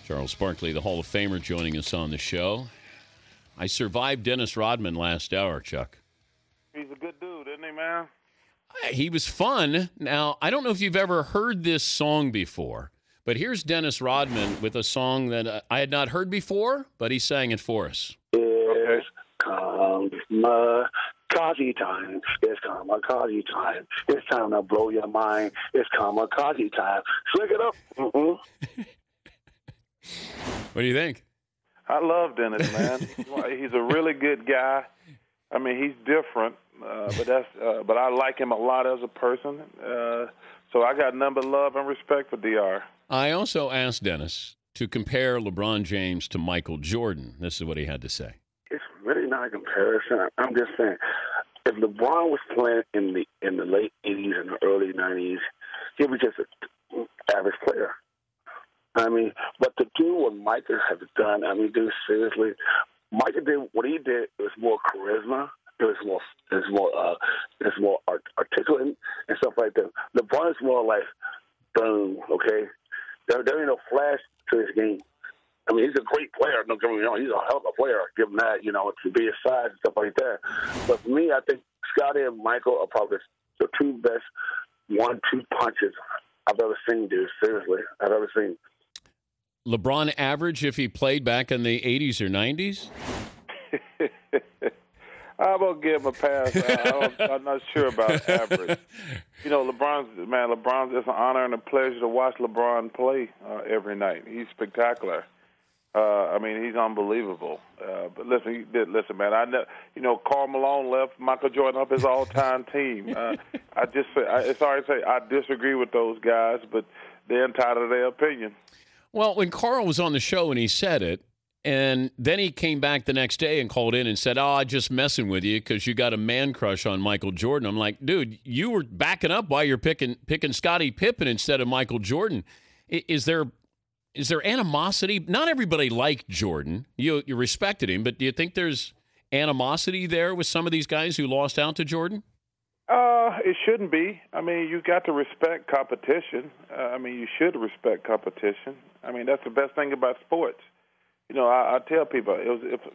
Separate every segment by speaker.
Speaker 1: Charles Barkley, the Hall of Famer, joining us on the show. I survived Dennis Rodman last hour, Chuck.
Speaker 2: He's a good dude, isn't he, man?
Speaker 1: He was fun. Now, I don't know if you've ever heard this song before, but here's Dennis Rodman with a song that I had not heard before, but he sang it for us.
Speaker 3: It's kamikaze time. It's kamikaze time. It's time to blow your mind. It's kamikaze time. Slick it up. Mm-hmm.
Speaker 1: What do you think?
Speaker 2: I love Dennis, man. He's a really good guy. I mean, he's different, but I like him a lot as a person. So I got nothing but love and respect for DR.
Speaker 1: I also asked Dennis to compare LeBron James to Michael Jordan. This is what he had to say.
Speaker 3: It's really not a comparison. I'm just saying, if LeBron was playing in the late 80s and the early 90s, he was just an average player. I mean, but to do what Michael has done, I mean, dude, seriously, Michael did what he did. It was more charisma. It was more articulate and stuff like that. LeBron is more like boom. Okay, there ain't no flash to his game. I mean, he's a great player. Don't get me wrong. He's a hell of a player. Give him that, to be his size and stuff like that. But for me, I think Scotty and Michael are probably the two best 1-2 punches I've ever seen, dude. Seriously, I've ever seen.
Speaker 1: LeBron average if he played back in the 80s or 90s?
Speaker 2: I'm going to give him a pass. I'm not sure about average. LeBron's it's an honor and a pleasure to watch LeBron play every night. He's spectacular. I mean, he's unbelievable. But listen, man. Karl Malone left Michael Jordan up his all-time team. It's hard to say I disagree with those guys, but they're entitled to their opinion.
Speaker 1: Well, when Carl was on the show and he said it, and then he came back the next day and called in and said, I'm just messing with you because you got a man crush on Michael Jordan. I'm like, dude, you were backing up while you're picking Scottie Pippen instead of Michael Jordan. Is there animosity? Not everybody liked Jordan. You respected him, but do you think there's animosity there with some of these guys who lost out to Jordan?
Speaker 2: It shouldn't be. I mean, you got to respect competition. You should respect competition. I mean, that's the best thing about sports. I tell people,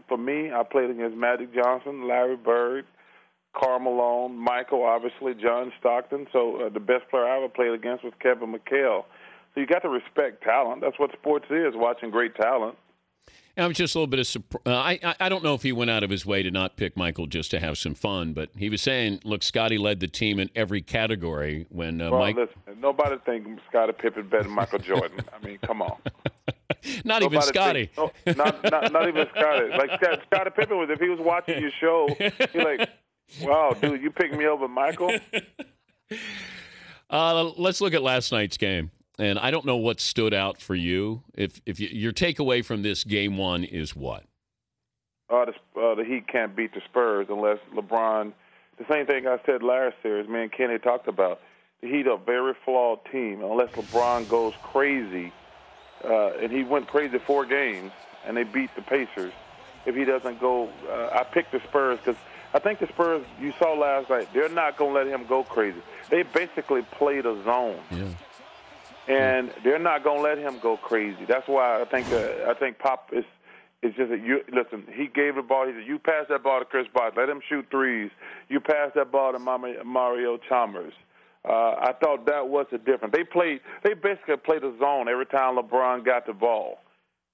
Speaker 2: for me, I played against Magic Johnson, Larry Bird, Karl Malone, Michael, obviously, John Stockton. So the best player I ever played against was Kevin McHale. So you got to respect talent. That's what sports is, watching great talent.
Speaker 1: I was just a little bit of surprise. I don't know if he went out of his way to not pick Michael just to have some fun, but he was saying, look, Scotty led the team in every category when Mike.
Speaker 2: Listen, nobody thinks Scottie Pippen better than Michael Jordan. I mean, come on.
Speaker 1: Not even Scotty.
Speaker 2: Not even Scotty. Like Scottie Pippen was, if he was watching your show, he's like, wow, dude, you picked me over Michael.
Speaker 1: Let's look at last night's game. And I don't know what stood out for you. If your takeaway from this game one is what?
Speaker 2: The Heat can't beat the Spurs unless LeBron. The same thing I said last series. Me and Kenny talked about. The Heat are a very flawed team unless LeBron goes crazy, and he went crazy 4 games, and they beat the Pacers. If he doesn't go, I picked the Spurs because I think the Spurs. You saw last night. They're not going to let him go crazy. They basically played a zone.
Speaker 1: Yeah.
Speaker 2: And they're not going to let him go crazy. That's why I think Pop is just listen. He gave the ball. He said, "You pass that ball to Chris Bosh. Let him shoot threes. You pass that ball to Mario Chalmers." I thought that was the difference. They basically played a zone every time LeBron got the ball,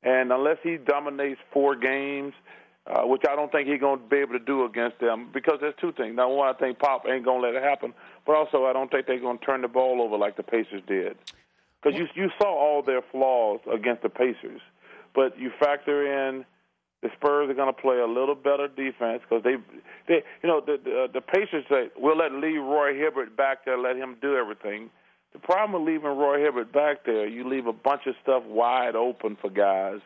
Speaker 2: and unless he dominates 4 games, which I don't think he's going to be able to do against them, because there's 2 things. Now, one, I think Pop ain't going to let it happen, but also I don't think they're going to turn the ball over like the Pacers did. Because you saw all their flaws against the Pacers, but you factor in the Spurs are going to play a little better defense because the Pacers say we'll leave Roy Hibbert back there, let him do everything. The problem with leaving Roy Hibbert back there, you leave a bunch of stuff wide open for guys.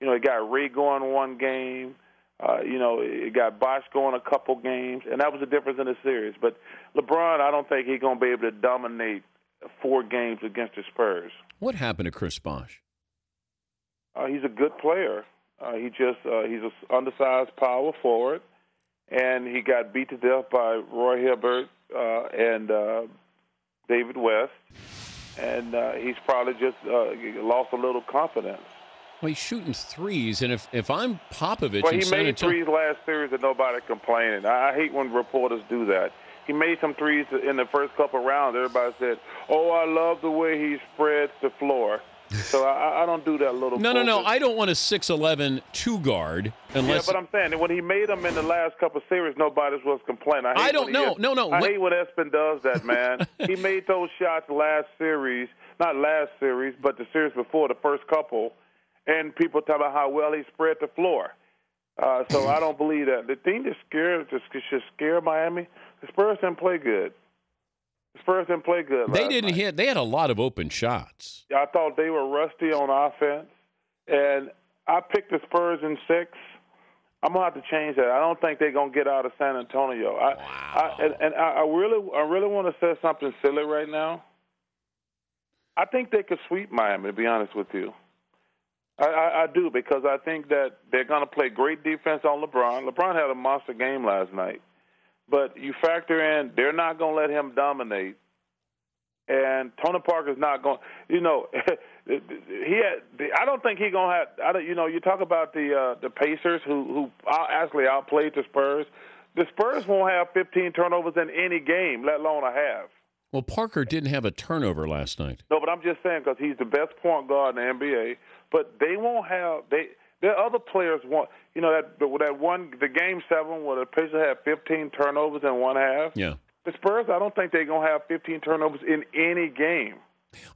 Speaker 2: You got Ray going 1 game. It got Bosh going a couple games, and that was the difference in the series. But LeBron, I don't think he's going to be able to dominate 4 games against the Spurs.
Speaker 1: What happened to Chris Bosh?
Speaker 2: He's a good player. He's an undersized power forward, and he got beat to death by Roy Hibbert and David West, and he's probably just lost a little confidence.
Speaker 1: Well, he's shooting threes, and if I'm Popovich,
Speaker 2: Well,
Speaker 1: in
Speaker 2: he
Speaker 1: San
Speaker 2: made
Speaker 1: Antonio,
Speaker 2: threes last series and nobody complaining. I hate when reporters do that. He made some threes in the first couple rounds. Everybody said, "Oh, I love the way he spreads the floor." So I don't do that little.
Speaker 1: No. I don't want a 6'11" two guard unless.
Speaker 2: Yeah, but I'm saying that when he made them in the last couple series, nobody was complaining.
Speaker 1: I don't know. No.
Speaker 2: I hate when Espen does that, man. He made those shots last series, not last series, but the series before, the first couple, and people talk about how well he spread the floor. So I don't believe that. The thing that should scare Miami, the Spurs didn't play good.
Speaker 1: They didn't hit. They had a lot of open shots.
Speaker 2: I thought they were rusty on offense, and I picked the Spurs in 6. I'm gonna have to change that. I don't think they're gonna get out of San Antonio. I really want to say something silly right now. I think they could sweep Miami. To be honest with you, I do, because I think that they're gonna play great defense on LeBron. LeBron had a monster game last night. But you factor in, they're not going to let him dominate. And Tony Parker's not going I don't think he's going to have, you talk about the Pacers who actually outplayed the Spurs. The Spurs won't have 15 turnovers in any game, let alone a half.
Speaker 1: Well, Parker didn't have a turnover last night.
Speaker 2: No, but I'm just saying, because he's the best point guard in the NBA. But they won't have, there are other players the game 7 where the Pacers had 15 turnovers in one half.
Speaker 1: Yeah.
Speaker 2: The Spurs, I don't think they're going to have 15 turnovers in any game.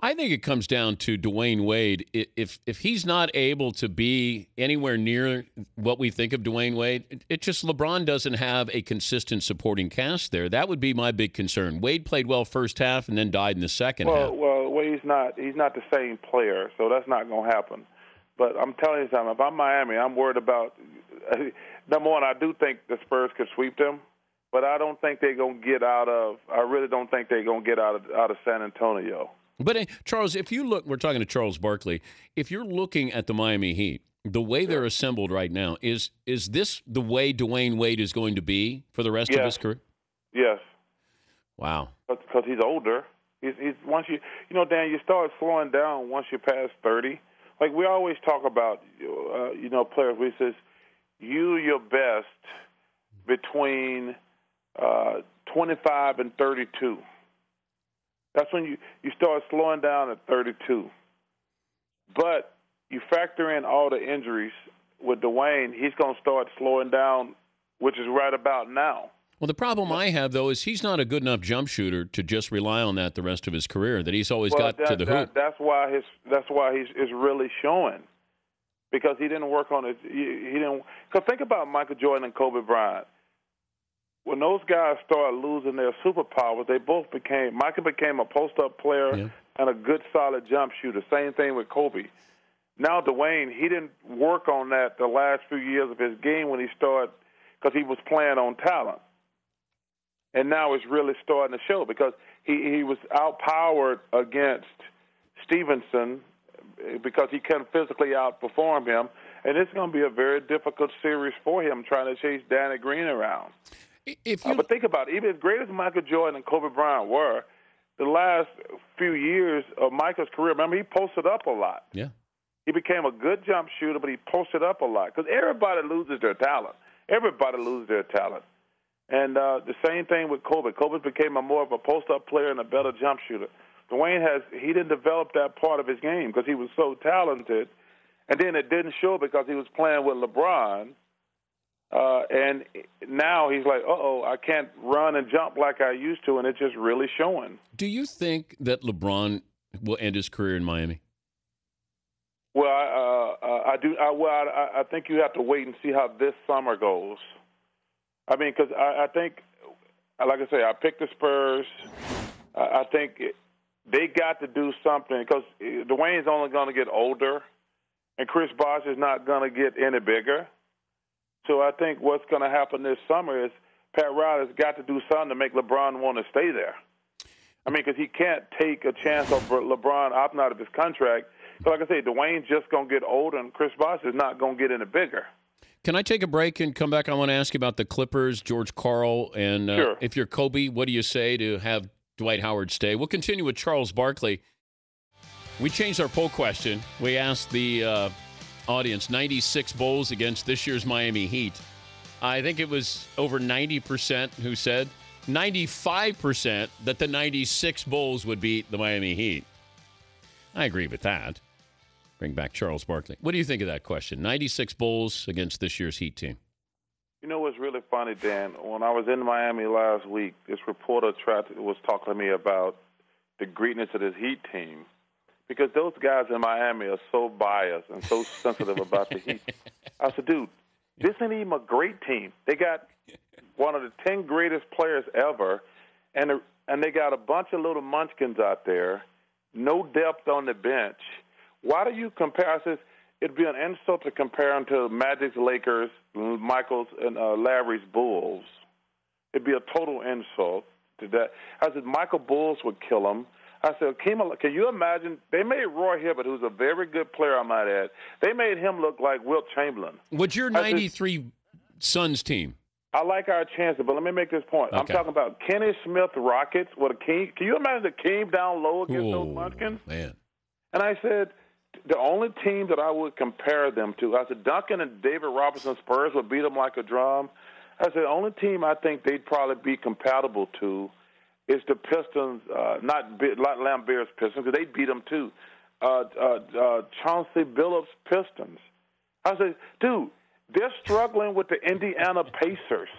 Speaker 1: I think it comes down to Dwayne Wade. If he's not able to be anywhere near what we think of Dwayne Wade, it just LeBron doesn't have a consistent supporting cast there. That would be my big concern. Wade played well first half and then died in the second half.
Speaker 2: Well, Wade's not the same player, so that's not going to happen. But I'm telling you something. If I'm Miami, I'm worried about number one. I do think the Spurs could sweep them, but I don't think they're going to get out of. I really don't think they're going to get out of San Antonio.
Speaker 1: But Charles, if you look, we're talking to Charles Barkley. If you're looking at the Miami Heat, the way they're assembled right now, is this the way Dwayne Wade is going to be for the rest of his career?
Speaker 2: Yes.
Speaker 1: Wow.
Speaker 2: Because he's older. He's once Dan, you start slowing down once you pass 30. Like we always talk about, players. We says your best between 25 and 32. That's when you start slowing down at 32. But you factor in all the injuries with Dwayne, he's going to start slowing down, which is right about now.
Speaker 1: Well, the problem I have, though, is he's not a good enough jump shooter to just rely on that the rest of his career, that he's always got to the hoop.
Speaker 2: That's why he's really showing, because he didn't work on it. He didn't. Because think about Michael Jordan and Kobe Bryant. When those guys started losing their superpowers, Michael became a post-up player and a good, solid jump shooter. Same thing with Kobe. Now Dwayne, he didn't work on that the last few years of his game when he started, because he was playing on talent. And now it's really starting to show, because he was outpowered against Stevenson because he couldn't physically outperform him. And it's going to be a very difficult series for him trying to chase Danny Green around. But think about it. Even as great as Michael Jordan and Kobe Bryant were, the last few years of Michael's career, remember, he posted up a lot.
Speaker 1: Yeah.
Speaker 2: He became a good jump shooter, but he posted up a lot, because everybody loses their talent. Everybody loses their talent. And the same thing with Kobe. Kobe became more of a post-up player and a better jump shooter. Dwayne he didn't develop that part of his game because he was so talented. And then it didn't show because he was playing with LeBron. And now he's like, I can't run and jump like I used to, and it's just really showing.
Speaker 1: Do you think that LeBron will end his career in Miami?
Speaker 2: Well, I do. I think you have to wait and see how this summer goes. I mean, because I think, like I say, I picked the Spurs. I think they got to do something, because Dwayne's only going to get older, and Chris Bosh is not going to get any bigger. So I think what's going to happen this summer is Pat Riley's got to do something to make LeBron want to stay there. I mean, because he can't take a chance of LeBron opting out of his contract. So like I say, Dwayne's just going to get older, and Chris Bosh is not going to get any bigger.
Speaker 1: Can I take a break and come back? I want to ask you about the Clippers, George Karl, and
Speaker 2: sure.
Speaker 1: If you're Kobe, what do you say to have Dwight Howard stay? We'll continue with Charles Barkley. We changed our poll question. We asked the audience, 96 Bulls against this year's Miami Heat. I think it was over 90% who said 95% that the 96 Bulls would beat the Miami Heat. I agree with that. Bring back Charles Barkley. What do you think of that question? 96 Bulls against this year's Heat team.
Speaker 2: You know what's really funny, Dan? When I was in Miami last week, this reporter was talking to me about the greatness of this Heat team because those guys in Miami are so biased and so sensitive about the Heat. I said, dude, this ain't even a great team. They got one of the 10 greatest players ever, and they got a bunch of little munchkins out there, no depth on the bench. Why do you compare? I said, it'd be an insult to compare them to Magic's Lakers, Michael's and Larry's Bulls. It'd be a total insult to that. I said, Michael Bulls would kill them. I said, can you imagine? They made Roy Hibbert, who's a very good player, I might add. They made him look like Wilt Chamberlain.
Speaker 1: What's your 93 Suns team?
Speaker 2: I like our chances, but let me make this point. Okay. I'm talking about Kenny Smith Rockets with a King. Can you imagine the King down low against those Munchkins?
Speaker 1: Man.
Speaker 2: And I said, the only team that I would compare them to, I said, Duncan and David Robinson Spurs would beat them like a drum. I said, the only team I think they'd probably be compatible to is the Pistons, not Lambert's Pistons, because they beat them too. Chauncey Billups Pistons. I said, dude, they're struggling with the Indiana Pacers.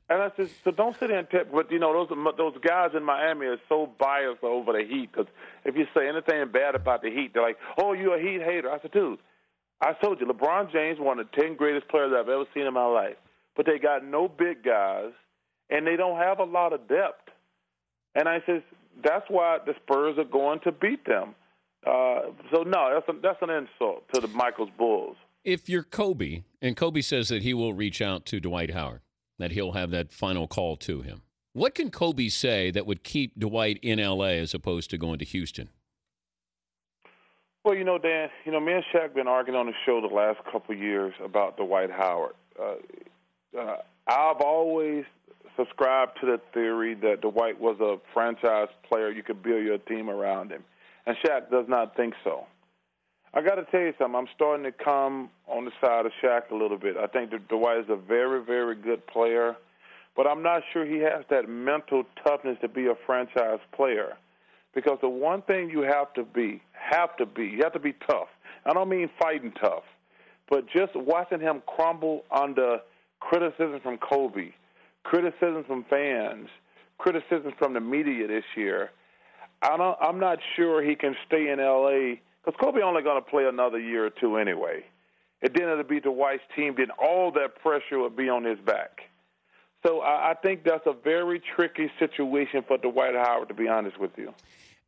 Speaker 2: And I said, so don't sit there and but you know those guys in Miami are so biased over the Heat because if you say anything bad about the Heat, they're like, "Oh, you're a Heat hater." I said, dude, I told you, LeBron James, one of the 10 greatest players I've ever seen in my life, but they got no big guys and they don't have a lot of depth. And I said, that's why the Spurs are going to beat them. So no, that's an insult to the Michael's Bulls.
Speaker 1: If you're Kobe, and Kobe says that he will reach out to Dwight Howard, that he'll have that final call to him. What can Kobe say that would keep Dwight in L.A. as opposed to going to Houston?
Speaker 2: Well, Dan, me and Shaq been arguing on the show the last couple of years about Dwight Howard. I've always subscribed to the theory that Dwight was a franchise player. You could build your team around him. And Shaq does not think so. I got to tell you something. I'm starting to come on the side of Shaq a little bit. I think that Dwight is a very, very good player, but I'm not sure he has that mental toughness to be a franchise player. Because the one thing you have to be tough. I don't mean fighting tough, but just watching him crumble under criticism from Kobe, criticism from fans, criticism from the media this year. I'm not sure he can stay in L.A. because Kobe only going to play another year or two anyway. And then it'll be Dwight's team. Then all that pressure will be on his back. So I think that's a very tricky situation for Dwight Howard, to be honest with you.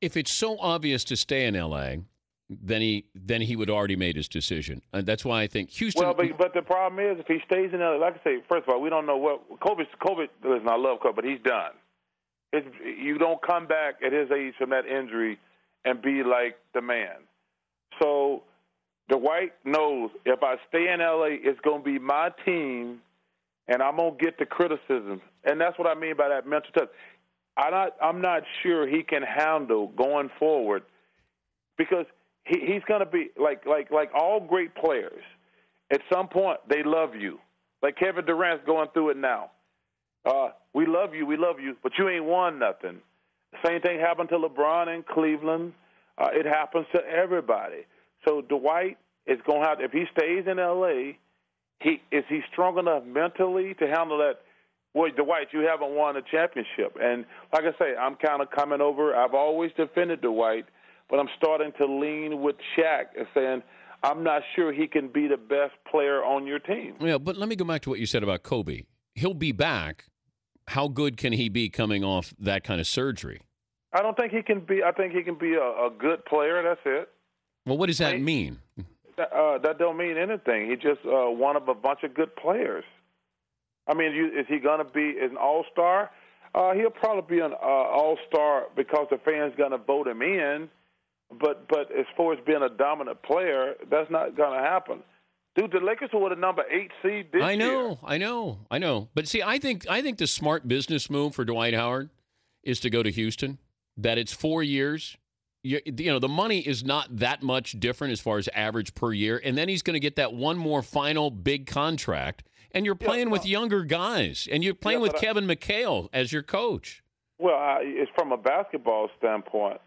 Speaker 1: If it's so obvious to stay in L.A., then he would already made his decision. And that's why I think Houston.
Speaker 2: Well, but the problem is if he stays in L.A., like I say, first of all, we don't know what Kobe. Listen, I love Kobe, but he's done. You don't come back at his age from that injury and be like the man. So Dwight knows if I stay in L.A., it's going to be my team, and I'm going to get the criticism. And that's what I mean by that mental touch. I'm not sure he can handle going forward because he's going to be like all great players. At some point, they love you. Like Kevin Durant's going through it now. We love you, but you ain't won nothing. The same thing happened to LeBron in Cleveland. It happens to everybody. So Dwight is going to have, if he stays in L.A., is he strong enough mentally to handle that? Well, Dwight, you haven't won a championship. And like I say, I'm kind of coming over. I've always defended Dwight, but I'm starting to lean with Shaq and saying I'm not sure he can be the best player on your team.
Speaker 1: Yeah, but let me go back to what you said about Kobe. He'll be back. How good can he be coming off that kind of surgery?
Speaker 2: I don't think he can be. I think he can be a good player. That's it.
Speaker 1: Well, what does that mean?
Speaker 2: That don't mean anything. He just one of a bunch of good players. I mean, is he going to be an all-star? He'll probably be an all-star because the fans going to vote him in. But as far as being a dominant player, that's not going to happen. Dude, the Lakers were the number 8 seed this year.
Speaker 1: I know. But see, I think the smart business move for Dwight Howard is to go to Houston. That it's 4 years, the money is not that much different as far as average per year. And then he's going to get that one more final big contract. And you're playing with younger guys. And you're playing with Kevin McHale as your coach.
Speaker 2: Well, it's from a basketball standpoint,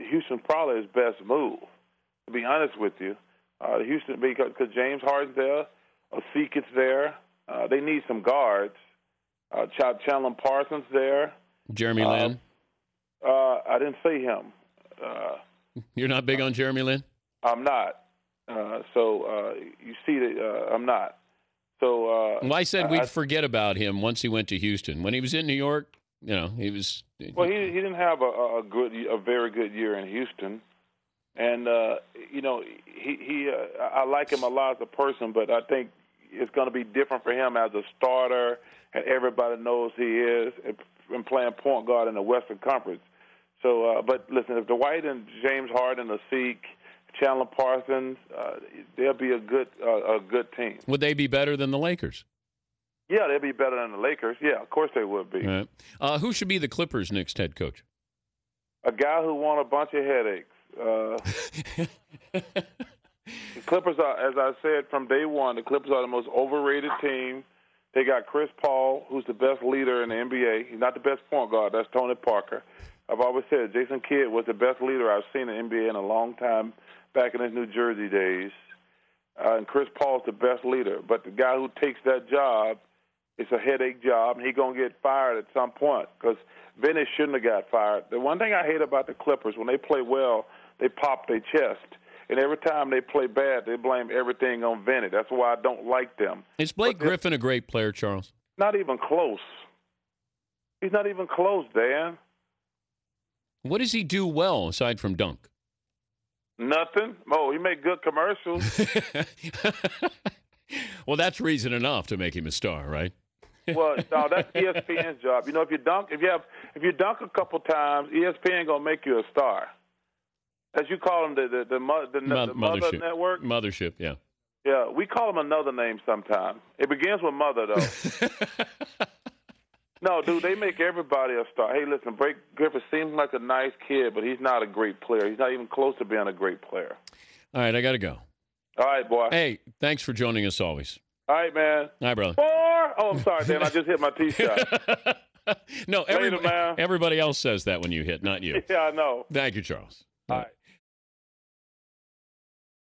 Speaker 2: Houston probably his best move, to be honest with you. Houston, because James Harden's there, Osik's there. They need some guards. Chandler Parsons there.
Speaker 1: Jeremy Lin?
Speaker 2: I didn't say him.
Speaker 1: You're not big on Jeremy Lin?
Speaker 2: I'm not. So you see that I'm not. So
Speaker 1: well, I said we'd forget about him once he went to Houston. When he was in New York, he was.
Speaker 2: Well, he didn't have a very good year in Houston, and I like him a lot as a person, but I think it's going to be different for him as a starter, and everybody knows he is, and playing point guard in the Western Conference. So, but listen, if Dwight and James Harden, Osik, Chandler Parsons, they'll be a good team.
Speaker 1: Would they be better than the Lakers?
Speaker 2: Yeah, they'll be better than the Lakers. Yeah, of course they would be.
Speaker 1: Right. Who should be the Clippers' next head coach?
Speaker 2: A guy who won a bunch of headaches. The Clippers are, as I said from day one, the Clippers are the most overrated team. They got Chris Paul, who's the best leader in the NBA. He's not the best point guard. That's Tony Parker. I've always said Jason Kidd was the best leader I've seen in the NBA in a long time, back in his New Jersey days. And Chris Paul's the best leader. But the guy who takes that job, it's a headache job, and he's going to get fired at some point because Vinny shouldn't have got fired. The one thing I hate about the Clippers, when they play well, they pop their chest. And every time they play bad, they blame everything on Vinny. That's why I don't like them.
Speaker 1: Is Blake Griffin a great player, Charles?
Speaker 2: Not even close. He's not even close, Dan.
Speaker 1: What does he do well aside from dunk?
Speaker 2: Nothing. Oh, he make good commercials.
Speaker 1: Well, that's reason enough to make him a star, right?
Speaker 2: Well, no, that's ESPN's job. If you dunk a couple times, ESPN gonna make you a star. As you call them, the Mother Network.
Speaker 1: Mothership, yeah.
Speaker 2: Yeah, we call them another name sometimes. It begins with mother, though. No, dude, they make everybody a star. Hey, listen, Blake Griffin seems like a nice kid, but he's not a great player. He's not even close to being a great player.
Speaker 1: All right, I got to go.
Speaker 2: All right, boy.
Speaker 1: Hey, thanks for joining us always.
Speaker 2: All right, man.
Speaker 1: All right, brother.
Speaker 2: Oh, I'm sorry, Dan. I just hit my tee shot.
Speaker 1: No, everybody else says that when you hit, not you.
Speaker 2: Yeah, I know.
Speaker 1: Thank you, Charles.
Speaker 2: All right.